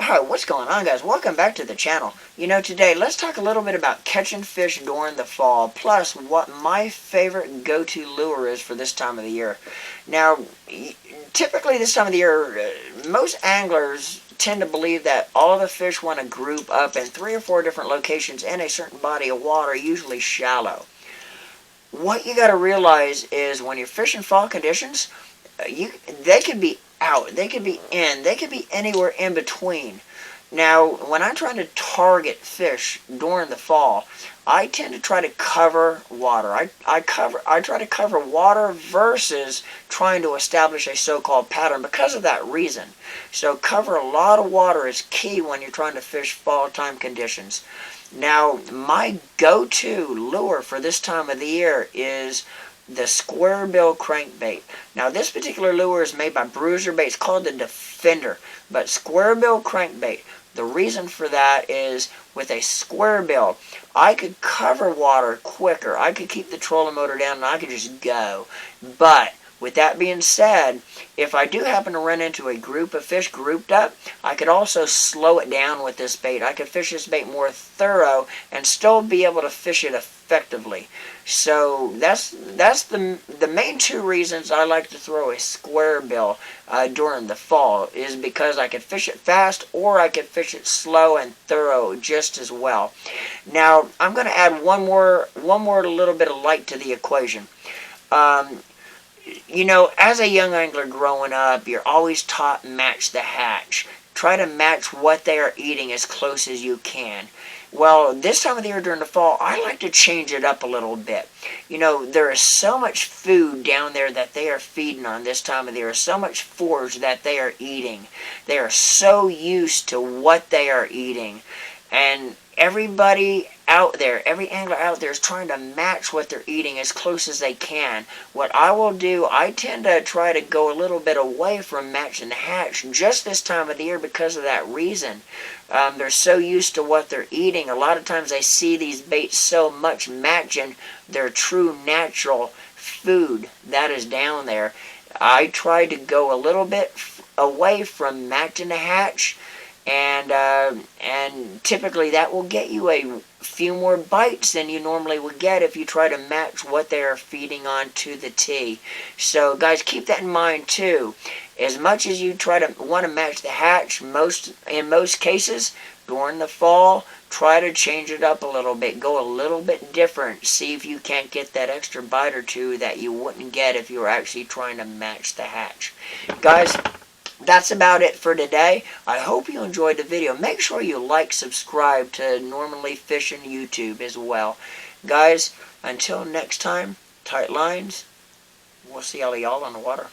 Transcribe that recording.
Alright, what's going on, guys? Welcome back to the channel. Today let's talk a little bit about catching fish during the fall, plus what my favorite go-to lure is for this time of the year. Now, typically this time of the year, most anglers tend to believe that all the fish want to group up in 3 or 4 different locations in a certain body of water, usually shallow. What you got to realize is when you're fishing fall conditions, they could be out, they could be in, they could be anywhere in between. Now, when I'm trying to target fish during the fall, I tend to try to cover water. I try to cover water versus trying to establish a so-called pattern because of that reason. So cover a lot of water is key when you're trying to fish fall time conditions. Now, my go-to lure for this time of the year is the square bill crankbait. Now, this particular lure is made by Bruiser Bait. It's called the Defender, but square bill crankbait. The reason for that is with a square bill, I could cover water quicker. I could keep the trolling motor down and I could just go. But with that being said, if I do happen to run into a group of fish grouped up, I could also slow it down with this bait. I could fish this bait more thorough and still be able to fish it effectively. So that's the main 2 reasons I like to throw a square bill during the fall, is because I could fish it fast or I could fish it slow and thorough just as well. Now, I'm going to add one more little bit of light to the equation. As a young angler growing up, you're always taught match the hatch. Try to match what they are eating as close as you can. Well, this time of the year during the fall, I like to change it up a little bit. There is so much food down there that they are feeding on this time of the year, so much forage that they are eating. They are so used to what they are eating. And everybody out there, every angler out there is trying to match what they're eating as close as they can. What I will do, I tend to try to go a little bit away from matching the hatch just this time of the year because of that reason. They're so used to what they're eating. A lot of times I see these baits so much matching their true natural food that is down there. I try to go a little bit away from matching the hatch. And typically that will get you a few more bites than you normally would get if you try to match what they are feeding on to the T. So guys, keep that in mind too. As much as you try to want to match the hatch, in most cases during the fall, try to change it up a little bit. Go a little bit different. See if you can't get that extra bite or 2 that you wouldn't get if you were actually trying to match the hatch. Guys, that's about it for today. I hope you enjoyed the video. Make sure you like, subscribe to Normally Fishing YouTube as well. Guys, until next time, tight lines. We'll see all of y'all on the water.